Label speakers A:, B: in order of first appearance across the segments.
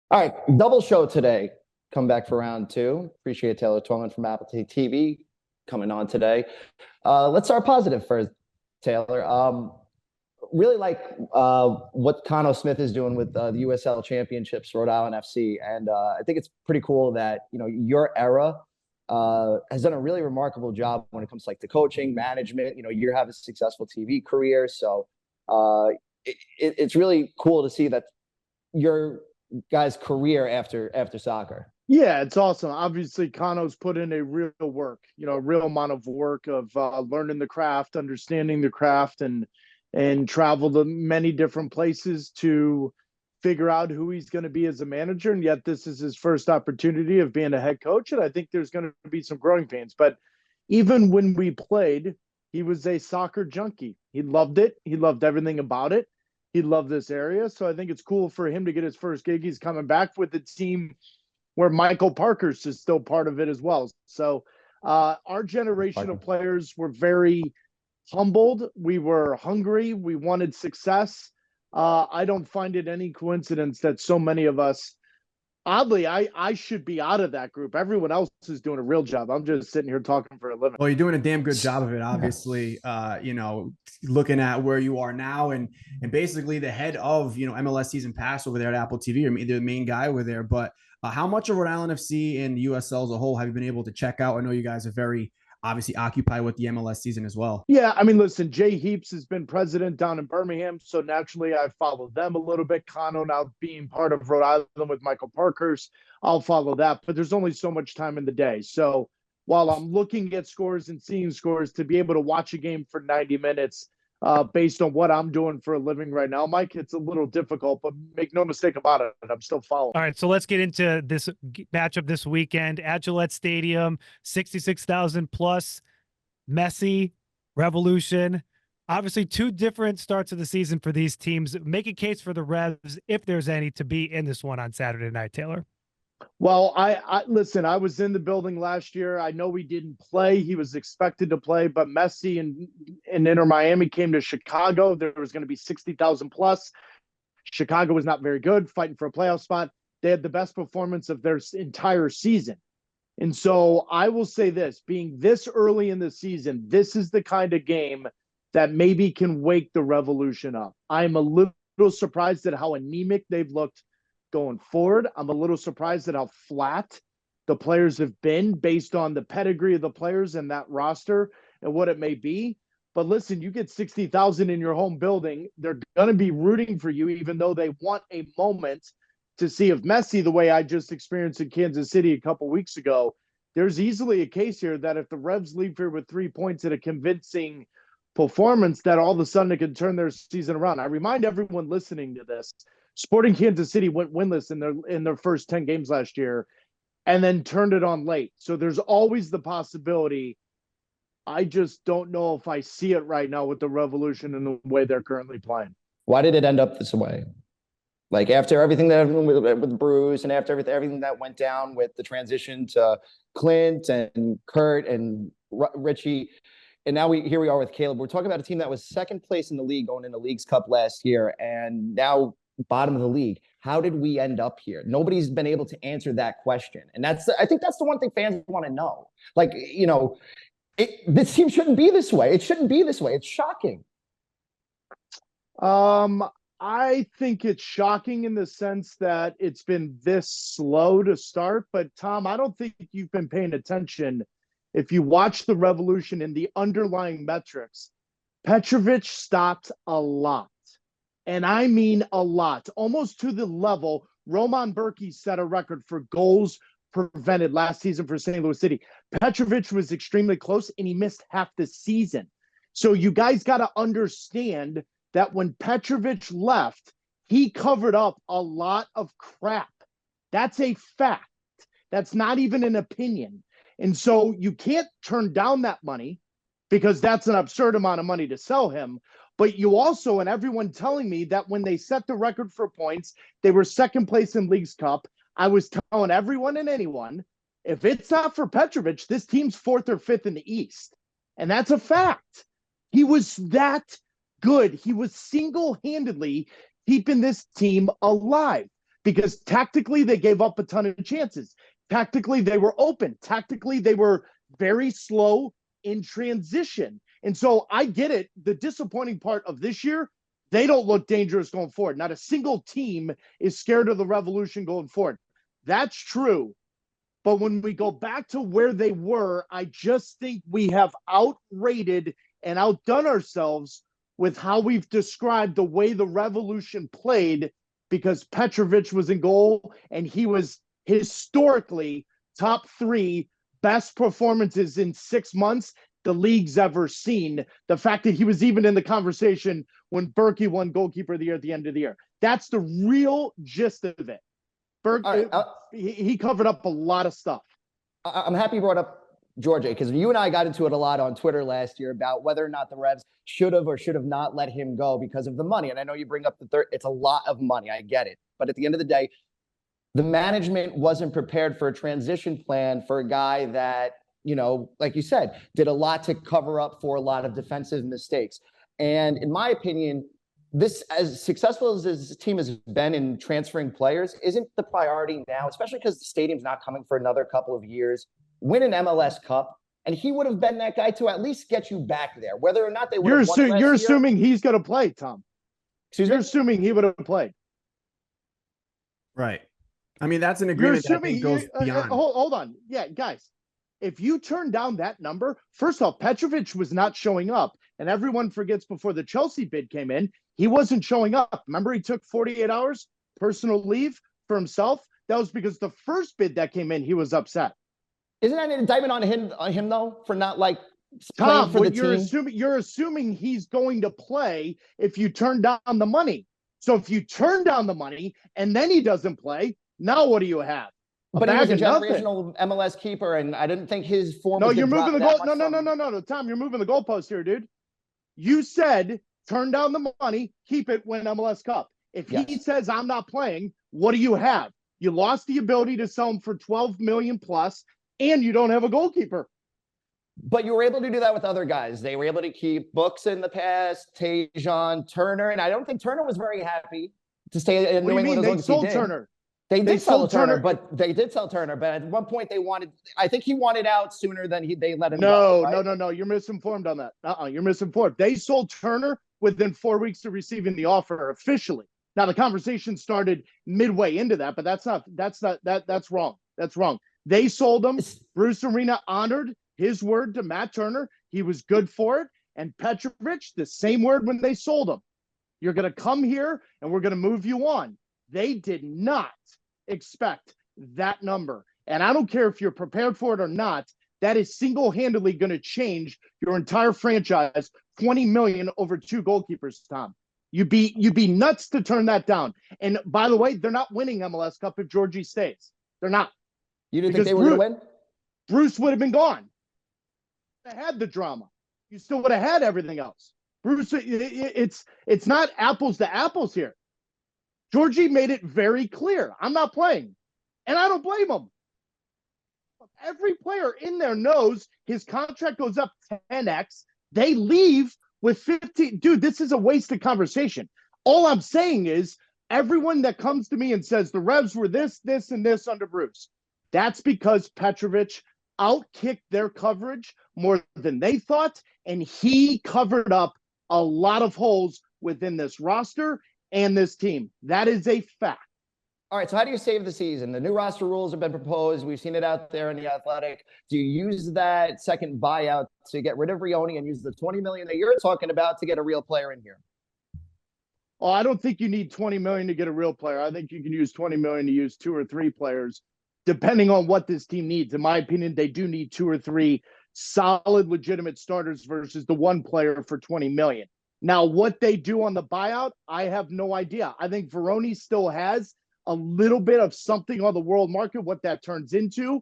A: All right, double show today. Come back for round two. Appreciate Taylor Twellman from Apple TV coming on today. Let's start positive first, Taylor. Really like what Khano Smith is doing with the USL Championships, Rhode Island FC, and I think it's pretty cool that your era has done a really remarkable job when it comes to like the coaching, management. You have a successful TV career, so uh, it's really cool to see that your guy's career after soccer.
B: Yeah, it's awesome. Obviously, Kano's put in a real work, a real amount of work of learning the craft, understanding the craft, and travel to many different places to figure out who he's going to be as a manager. And yet, this is his first opportunity of being a head coach, and I think there's going to be some growing pains. But even when we played, he was a soccer junkie. He loved it. He loved everything about it. He loved this area. So I think it's cool for him to get his first gig. He's coming back with the team where Michael Parkhurst is still part of it as well. So our generation of players were very humbled. We were hungry. We wanted success. I don't find it any coincidence that so many of us, oddly, I should be out of that group. Everyone else is doing a real job. I'm just sitting here talking for a living.
C: Well, you're doing a damn good job of it, obviously. Looking at where you are now and basically the head of, MLS season pass over there at Apple TV, or the main guy over there. But how much of Rhode Island FC and USL as a whole have you been able to check out? I know you guys are very obviously occupied with the MLS season as well.
B: Yeah, I mean, listen, Jay Heaps has been president down in Birmingham, so naturally I follow them a little bit. Khano now being part of Rhode Island with Michael Parkhurst, I'll follow that. But there's only so much time in the day. So while I'm looking at scores and seeing scores, to be able to watch a game for 90 minutes based on what I'm doing for a living right now, Mike, it's a little difficult, but make no mistake about it, I'm still following.
D: All right, so let's get into this matchup this weekend at Gillette Stadium, 66,000 plus. Messi, Revolution. Obviously, two different starts of the season for these teams. Make a case for the Revs, if there's any, to be in this one on Saturday night, Taylor.
B: Well, I listen, I was in the building last year. I know he didn't play. He was expected to play, but Messi and Inter Miami came to Chicago. There was going to be 60,000 plus. Chicago was not very good, fighting for a playoff spot. They had the best performance of their entire season. And so I will say this, being this early in the season, this is the kind of game that maybe can wake the Revolution up. I'm a little surprised at how anemic they've looked going forward. I'm a little surprised at how flat the players have been based on the pedigree of the players and that roster and what it may be. But listen, you get 60,000 in your home building, they're going to be rooting for you, even though they want a moment to see if Messi, the way I just experienced in Kansas City a couple weeks ago. There's easily a case here that if the Revs leave here with 3 points at a convincing performance, that all of a sudden it can turn their season around. I remind everyone listening to this, Sporting Kansas City went winless in their first 10 games last year and then turned it on late. So there's always the possibility. I just don't know if I see it right now with the Revolution and the way they're currently playing.
A: Why did it end up this way? Like after everything that with Bruce and after everything that went down with the transition to Clint and Kurt and Richie, and now here we are with Caleb. We're talking about a team that was second place in the league going into Leagues Cup last year, and now bottom of the league. How did we end up here? Nobody's been able to answer that question, and I think that's the one thing fans want to know. Like, this team shouldn't be this way. It shouldn't be this way. It's shocking.
B: I think it's shocking in the sense that it's been this slow to start. But, Tom, I don't think you've been paying attention. If you watch the Revolution in the underlying metrics, Petrovic stopped a lot. And I mean a lot, almost to the level Roman Berkey set a record for goals prevented last season for St. Louis City. Petrovic was extremely close, and he missed half the season. So you guys got to understand that when Petrovic left, he covered up a lot of crap. That's a fact. That's not even an opinion. And so you can't turn down that money because that's an absurd amount of money to sell him. But you also, and everyone telling me that when they set the record for points, they were second place in Leagues Cup. I was telling everyone and anyone, if it's not for Petrovic, this team's fourth or fifth in the East. And that's a fact. He was that good. He was single-handedly keeping this team alive because tactically they gave up a ton of chances. Tactically, they were open. Tactically, they were very slow in transition. And so I get it. The disappointing part of this year, they don't look dangerous going forward. Not a single team is scared of the Revolution going forward. That's true. But when we go back to where they were, I just think we have outrated and outdone ourselves with how we've described the way the Revolution played, because Petrovic was in goal and he was historically top 3 best performances in 6 months the league's ever seen. The fact that he was even in the conversation when Berkey won goalkeeper of the year at the end of the year. That's the real gist of it.
A: Right,
B: he covered up a lot of stuff.
A: I'm happy you brought up Georgia, because you and I got into it a lot on Twitter last year about whether or not the Revs should have or should have not let him go because of the money. And I know you bring up the third, it's a lot of money. I get it. But at the end of the day, the management wasn't prepared for a transition plan for a guy that, you know, like you said, did a lot to cover up for a lot of defensive mistakes. And in my opinion, this, as successful as this team has been in transferring players, isn't the priority now, especially because the stadium's not coming for another couple of years. Win an MLS Cup, and he would have been that guy to at least get you back there, whether or not they would have won.
B: You're assuming he's going to play, Tom.
A: Excuse me?
B: You're assuming he would have played.
C: Right. I mean, that's an agreement that I think goes beyond.
B: Hold on. Yeah, guys. If you turn down that number, first off, Petrovic was not showing up. And everyone forgets before the Chelsea bid came in, he wasn't showing up. Remember, he took 48 hours personal leave for himself? That was because the first bid that came in, he was upset.
A: Isn't that an indictment on him though, for not like
B: Tom,
A: playing for the
B: team? You're assuming he's going to play if you turn down the money. So if you turn down the money and then he doesn't play, now what do you have?
A: But he was a generational MLS keeper, and I didn't think his form.
B: No, you're moving the goal. No, Tom, you're moving the goalpost here, dude. You said turn down the money, keep it, win MLS Cup. If he says I'm not playing, what do you have? You lost the ability to sell him for $12 million plus, and you don't have a goalkeeper.
A: But you were able to do that with other guys. They were able to keep Books in the past, Tejan, Turner, and I don't think Turner was very happy to stay in New England.
B: They sold Turner.
A: They did sell Turner, but at one point they wanted. I think he wanted out sooner than they let him go. Right?
B: No. You're misinformed on that. You're misinformed. They sold Turner within 4 weeks of receiving the offer officially. Now the conversation started midway into that, but that's wrong. That's wrong. They sold him. Bruce Arena honored his word to Matt Turner. He was good for it. And Petrovic, the same word when they sold him. You're going to come here and we're going to move you on. They did not expect that number. And I don't care if you're prepared for it or not, that is single-handedly going to change your entire franchise. 20 million over 2 goalkeepers, Tom. You'd be nuts to turn that down. And by the way, they're not winning MLS Cup if Georgie stays. They're not.
A: You didn't think they were going to win?
B: Bruce would have been gone. They had the drama. You still would have had everything else. Bruce, it's not apples to apples here. Georgie made it very clear. I'm not playing. And I don't blame him. Every player in there knows his contract goes up 10x. They leave with 15. Dude, this is a wasted conversation. All I'm saying is everyone that comes to me and says the Revs were this, this, and this under Bruce, that's because Petrovic outkicked their coverage more than they thought, and he covered up a lot of holes within this roster and this team. That is a fact.
A: All right, so how do you save the season? The new roster rules have been proposed. We've seen it out there in the Athletic. Do you use that second buyout to get rid of Rioni and use the $20 million that you're talking about to get a real player in here?
B: Oh, I don't think you need $20 million to get a real player. I think you can use $20 million to use 2 or 3 players, depending on what this team needs. In my opinion, they do need 2 or 3 solid, legitimate starters versus the one player for $20 million. Now, what they do on the buyout, I have no idea. I think Veroni still has a little bit of something on the world market, what that turns into.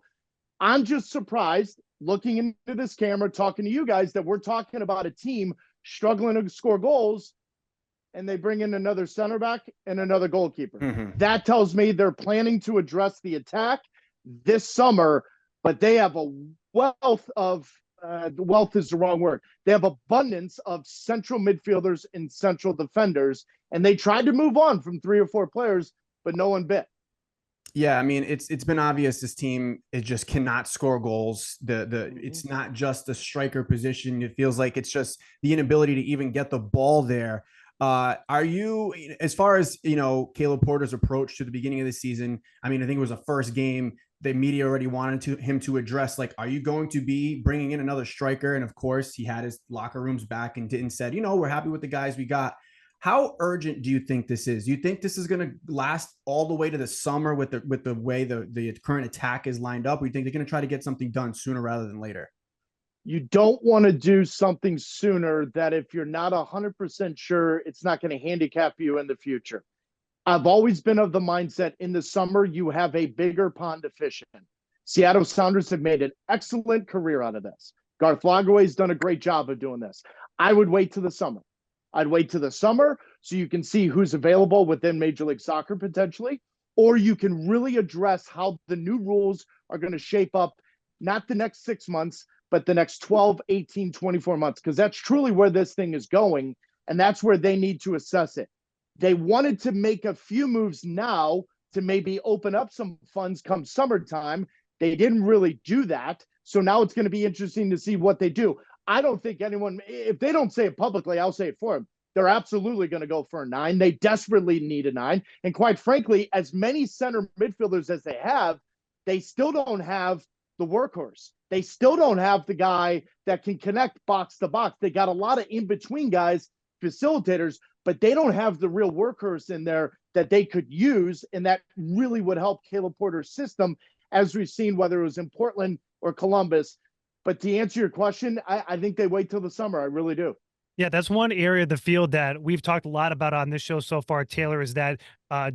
B: I'm just surprised, looking into this camera, talking to you guys, that we're talking about a team struggling to score goals, and they bring in another center back and another goalkeeper. Mm-hmm. That tells me they're planning to address the attack this summer, but they have a wealth of wealth is the wrong word. They have abundance of central midfielders and central defenders, and they tried to move on from 3 or 4 players, but no one bit.
C: Yeah, I mean, it's been obvious this team it just cannot score goals. It's not just the striker position. It feels like it's just the inability to even get the ball there. Are you, as far as Caleb Porter's approach to the beginning of the season? I mean, I think it was the first game. The media already wanted him to address, like, are you going to be bringing in another striker? And of course, he had his locker rooms back and didn't said, we're happy with the guys we got. How urgent do you think this is? Do you think this is going to last all the way to the summer with the way the current attack is lined up? Or do you think they're going to try to get something done sooner rather than later?
B: You don't want to do something sooner that if you're not 100% sure, it's not going to handicap you in the future. I've always been of the mindset in the summer, you have a bigger pond to fish in. Seattle Sounders have made an excellent career out of this. Garth Lagerway's done a great job of doing this. I would wait till the summer. I'd wait till the summer so you can see who's available within Major League Soccer potentially, or you can really address how the new rules are going to shape up, not the next 6 months, but the next 12, 18, 24 months, because that's truly where this thing is going, and that's where they need to assess it. They wanted to make a few moves now to maybe open up some funds come summertime. They didn't really do that, so now it's going to be interesting to see what they do. I don't think anyone, if they don't say it publicly, I'll say it for them. They're absolutely going to go for a 9. They desperately need a 9. And quite frankly, as many center midfielders as they have, they still don't have the workhorse. They still don't have the guy that can connect box to box. They got a lot of in-between guys, facilitators, but they don't have the real workhorse in there that they could use. And that really would help Caleb Porter's system, as we've seen, whether it was in Portland or Columbus. But to answer your question, I think they wait till the summer. I really do.
D: Yeah, that's one area of the field that we've talked a lot about on this show so far, Taylor, is that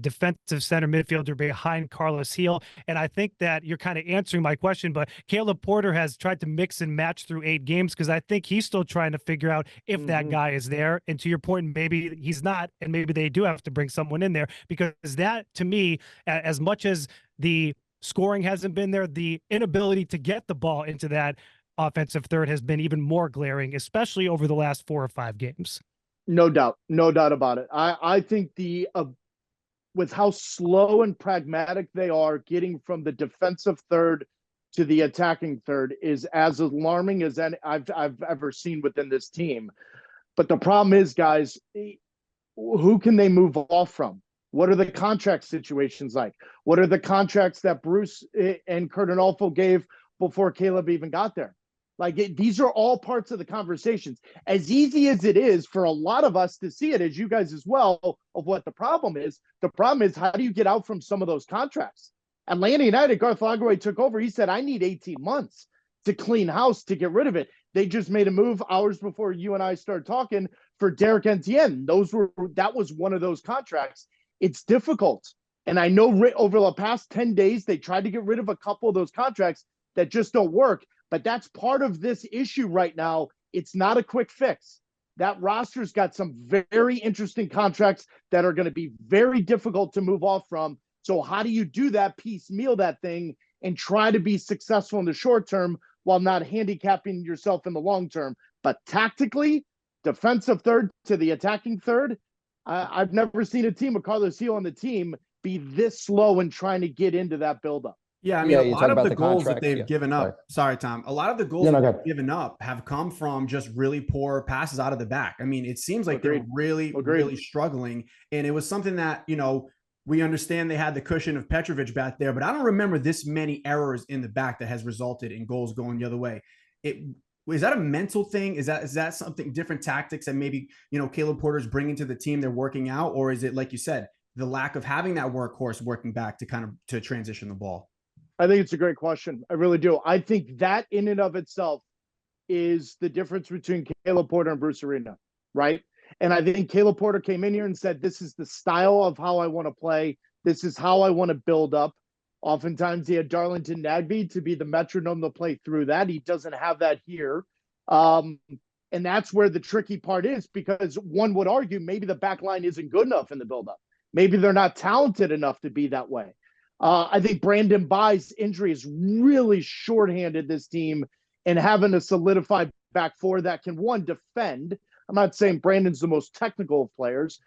D: defensive center midfielder behind Carlos Heel. And I think that you're kind of answering my question, but Caleb Porter has tried to mix and match through 8 games because I think he's still trying to figure out if that guy is there. And to your point, maybe he's not, and maybe they do have to bring someone in there, because that, to me, as much as the scoring hasn't been there, the inability to get the ball into that offensive third has been even more glaring, especially over the last 4 or 5 games.
B: No doubt about it. I think with how slow and pragmatic they are getting from the defensive third to the attacking third is as alarming as I've ever seen within this team. But the problem is, guys, who can they move off from? What are the contract situations like? What are the contracts that Bruce and Kurt Adolfo gave before Caleb even got there? Like, these are all parts of the conversations. As easy as it is for a lot of us to see it, as you guys as well, of what the problem is how do you get out from some of those contracts? Atlanta United, Garth Lagerway took over. He said, I need 18 months to clean house, to get rid of it. They just made a move hours before you and I started talking for Derek Etienne. That was one of those contracts. It's difficult. And I know over the past 10 days, they tried to get rid of a couple of those contracts that just don't work. But that's part of this issue right now. It's not a quick fix. That roster's got some very interesting contracts that are going to be very difficult to move off from. So how do you do that, piecemeal that thing, and try to be successful in the short term while not handicapping yourself in the long term? But tactically, defensive third to the attacking third, I've never seen a team with Carlos Heel on the team be this slow in trying to get into that buildup.
C: Yeah, I mean, a lot of the goals that they've given up. Sorry, Tom. A lot of the goals that they've given up have come from just really poor passes out of the back. I mean, it seems like they're really struggling. And it was something that, we understand they had the cushion of Petrovic back there, but I don't remember this many errors in the back that has resulted in goals going the other way. Is that a mental thing? Is that something, different tactics that maybe, Caleb Porter's bringing to the team they're working out? Or is it, like you said, the lack of having that workhorse working back to transition the ball?
B: I think it's a great question. I really do. I think that in and of itself is the difference between Caleb Porter and Bruce Arena, right? And I think Caleb Porter came in here and said, this is the style of how I want to play. This is how I want to build up. Oftentimes he had Darlington Nagbe to be the metronome to play through that. He doesn't have that here. And that's where the tricky part is, because one would argue maybe the back line isn't good enough in the buildup. Maybe they're not talented enough to be that way. I think Brandon Bye's injury has really shorthanded this team, and having a solidified back four that can, one, defend. I'm not saying Brandon's the most technical of players,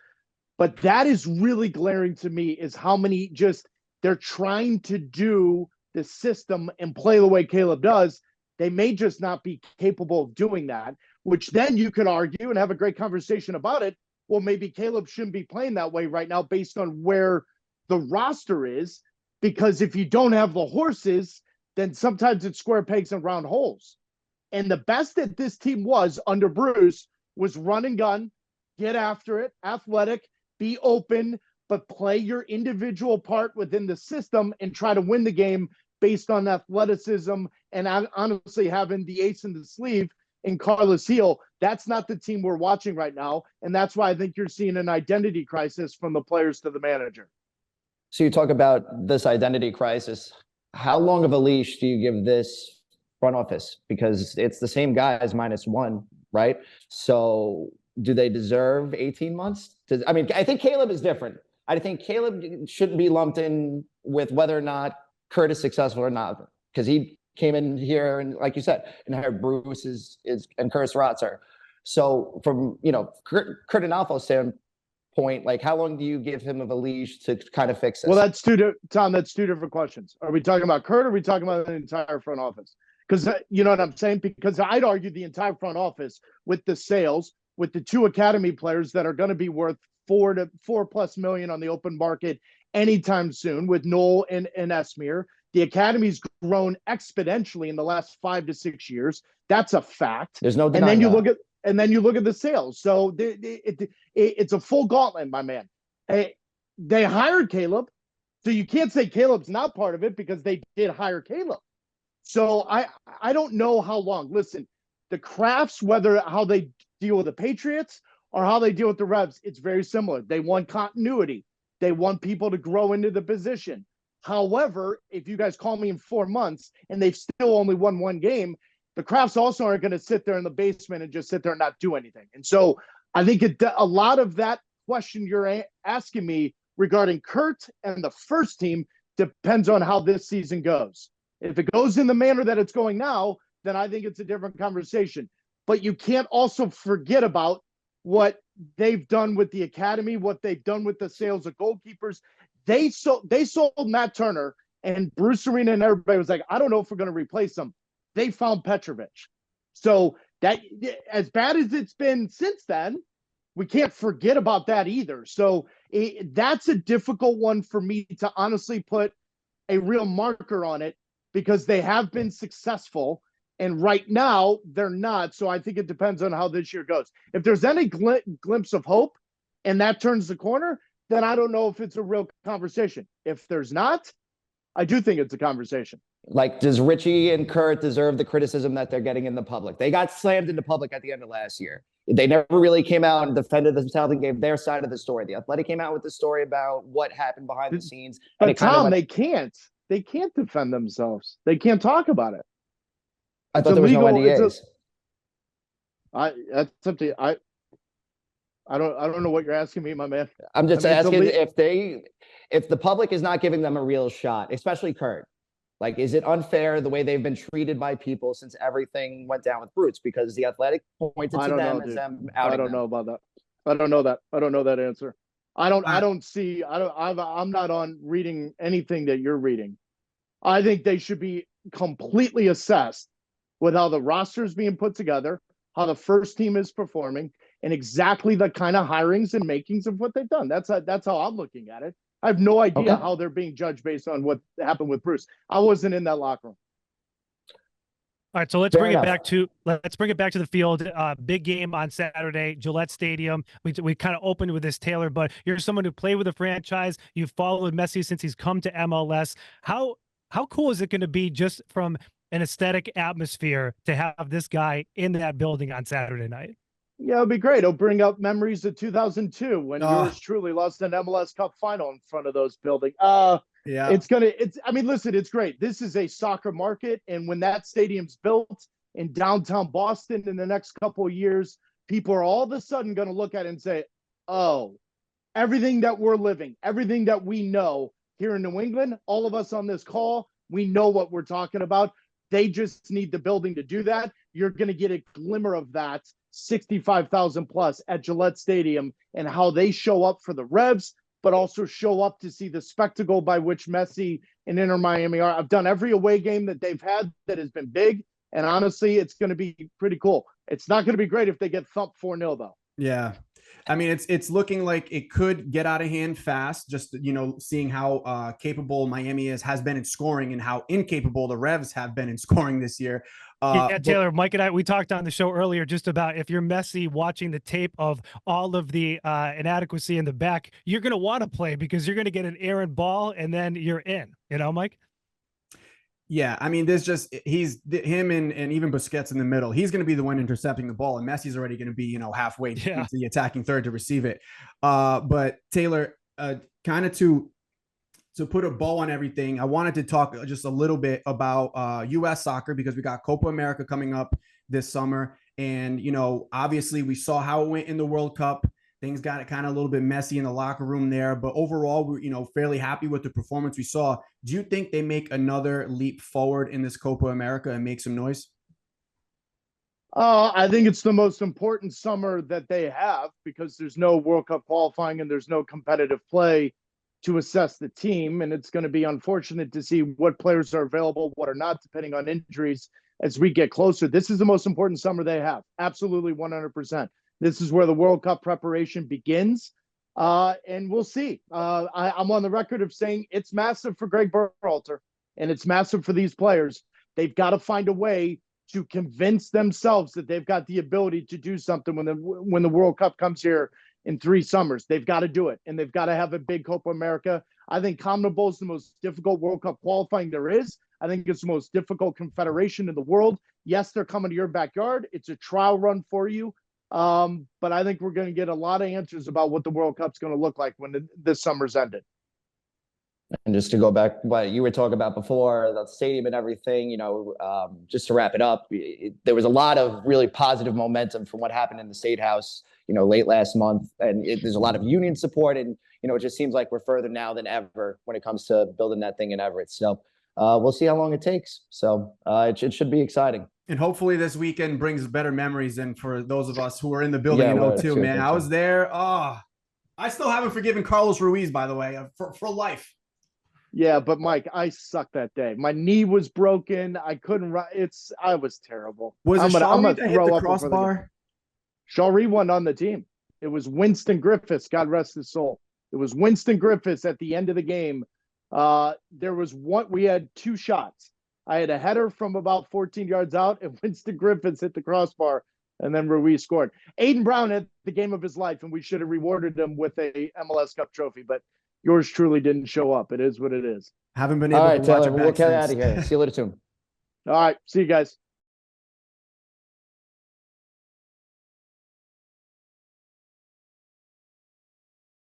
B: but that is really glaring to me, is how many just they're trying to do the system and play the way Caleb does. They may just not be capable of doing that, which then you could argue and have a great conversation about it. Well, maybe Caleb shouldn't be playing that way right now based on where the roster is, because if you don't have the horses, then sometimes it's square pegs and round holes. And the best that this team was under Bruce was run and gun, get after it, athletic, be open, but play your individual part within the system and try to win the game based on athleticism and honestly having the ace in the sleeve in Carlos Heel. That's not the team we're watching right now. And that's why I think you're seeing an identity crisis from the players to the manager.
A: So you talk about this identity crisis. How long of a leash do you give this front office? Because it's the same guys -1, right? So do they deserve 18 months? I mean, I think Caleb is different. I think Caleb shouldn't be lumped in with whether or not Kurt is successful or not, because he came in here and, like you said, and hired Bruce and Curtis Rotzer. So from, Kurt and Alfo's standpoint, like, how long do you give him of a leash to kind of fix this?
B: Well, that's two different questions. Are we talking about Kurt or are we talking about the entire front office? Because you know what I'm saying? Because I'd argue the entire front office with the sales, with the 2 academy players that are going to be worth $4+ million on the open market anytime soon, with Noel and Esmir. The academy's grown exponentially in the last 5 to 6 years. That's a fact.
A: There's no denying
B: and then you
A: that.
B: look at the sales. So it's a full gauntlet, my man. They hired Caleb, so you can't say Caleb's not part of it because they did hire Caleb. So I don't know how long. Listen, the Crafts, how they deal with the Patriots or how they deal with the Revs, it's very similar. They want continuity. They want people to grow into the position. However, if you guys call me in 4 months and they've still only won 1 game, the Crafts also aren't going to sit there in the basement and just sit there and not do anything. And so I think a lot of that question you're asking me regarding Kurt and the first team depends on how this season goes. If it goes in the manner that it's going now, then I think it's a different conversation. But you can't also forget about what they've done with the academy, what they've done with the sales of goalkeepers. They sold Matt Turner, and Bruce Arena and everybody was like, I don't know if we're going to replace him. They found Petrovic. So that, as bad as it's been since then, we can't forget about that either. So that's a difficult one for me to honestly put a real marker on it, because they have been successful and right now they're not. So I think it depends on how this year goes. If there's any glimpse of hope and that turns the corner, then I don't know if it's a real conversation. If there's not, I do think it's a conversation.
A: Like, does Richie and Kurt deserve the criticism that they're getting in the public? They got slammed in the public at the end of last year. They never really came out and defended themselves and gave their side of the story. The Athletic came out with the story about what happened behind the scenes.
B: But Tom, they can't defend themselves. They can't talk about it.
A: I thought there was no NDAs.
B: That's up to you. I don't know what you're asking me, my man.
A: I'm just asking if the public is not giving them a real shot, especially Kurt. Like, is it unfair the way they've been treated by people since everything went down with Brutes? Because the Athletic pointed to them as them outing.
B: I don't know about that. I don't know that. I don't know that answer. I'm not on reading anything that you're reading. I think they should be completely assessed with how the roster is being put together, how the first team is performing, and exactly the kind of hirings and makings of what they've done. That's how I'm looking at it. I have no idea how they're being judged based on what happened with Bruce. I wasn't in that locker room.
D: All right, so let's bring it back to the field. Big game on Saturday, Gillette Stadium. We kind of opened with this, Taylor, but you're someone who played with the franchise. You've followed Messi since he's come to MLS. How cool is it going to be, just from an aesthetic atmosphere, to have this guy in that building on Saturday night?
B: Yeah, it'll be great. It'll bring up memories of 2002 when yours truly lost an MLS Cup final in front of those buildings. I mean, listen, it's great. This is a soccer market. And when that stadium's built in downtown Boston in the next couple of years, people are all of a sudden going to look at it and say, oh, everything that we're living, everything that we know here in New England, all of us on this call, we know what we're talking about. They just need the building to do that. You're going to get a glimmer of that, 65,000 plus at Gillette Stadium, and how they show up for the Revs, but also show up to see the spectacle by which Messi and Inter Miami are. I've done every away game that they've had that has been big, and honestly, it's going to be pretty cool. It's not going to be great if they get thumped 4-0 though.
C: Yeah. I mean, it's looking like it could get out of hand fast, just, seeing how capable Miami has been in scoring and how incapable the Revs have been in scoring this year.
D: Yeah, Taylor, Mike and I, we talked on the show earlier just about if you're Messi watching the tape of all of the inadequacy in the back, you're going to want to play because you're going to get an errant ball and then you're in, Mike?
C: Yeah, I mean, there's just him and even Busquets in the middle. He's going to be the one intercepting the ball, and Messi's already going to be, halfway into the attacking third to receive it. But Taylor, kind of to put a bow on everything, I wanted to talk just a little bit about U.S. soccer because we got Copa America coming up this summer, and obviously we saw how it went in the World Cup. Things got kind of a little bit messy in the locker room there, but overall, we're, fairly happy with the performance we saw. Do you think they make another leap forward in this Copa America and make some noise?
B: I think it's the most important summer that they have because there's no World Cup qualifying and there's no competitive play to assess the team. And it's going to be unfortunate to see what players are available, what are not, depending on injuries as we get closer. This is the most important summer they have. Absolutely 100%. This is where the World Cup preparation begins, and we'll see. I'm on the record of saying it's massive for Greg Berhalter, and it's massive for these players. They've got to find a way to convince themselves that they've got the ability to do something when the World Cup comes here in 3 summers. They've got to do it, and they've got to have a big Copa America. I think CONMEBOL is the most difficult World Cup qualifying there is. I think it's the most difficult confederation in the world. Yes, they're coming to your backyard. It's a trial run for you. But I think we're going to get a lot of answers about what the World Cup's going to look like when this summer's ended.
A: And just to go back what you were talking about before, the stadium and everything, just to wrap it up, there was a lot of really positive momentum from what happened in the State House, late last month. And there's a lot of union support. And, it just seems like we're further now than ever when it comes to building that thing in Everett. So we'll see how long it takes. So it should be exciting.
C: And hopefully this weekend brings better memories than for those of us who are in the building, too, man. I was there. Oh, I still haven't forgiven Carlos Ruiz, by the way, for life.
B: Yeah, but Mike, I sucked that day. My knee was broken. I couldn't run. I was terrible.
C: Was it Shawry that hit the crossbar?
B: Shawry wasn't on the team. It was Winston Griffiths, God rest his soul. It was Winston Griffiths at the end of the game. We had 2 shots. I had a header from about 14 yards out, and Winston Griffiths hit the crossbar, and then Ruiz scored. Aiden Brown had the game of his life, and we should have rewarded him with a MLS Cup trophy, but yours truly didn't show up. It is what it is.
C: Haven't been able to watch it back
A: we'll get
C: since.
A: out of here. See you later soon.
B: All right. See you guys.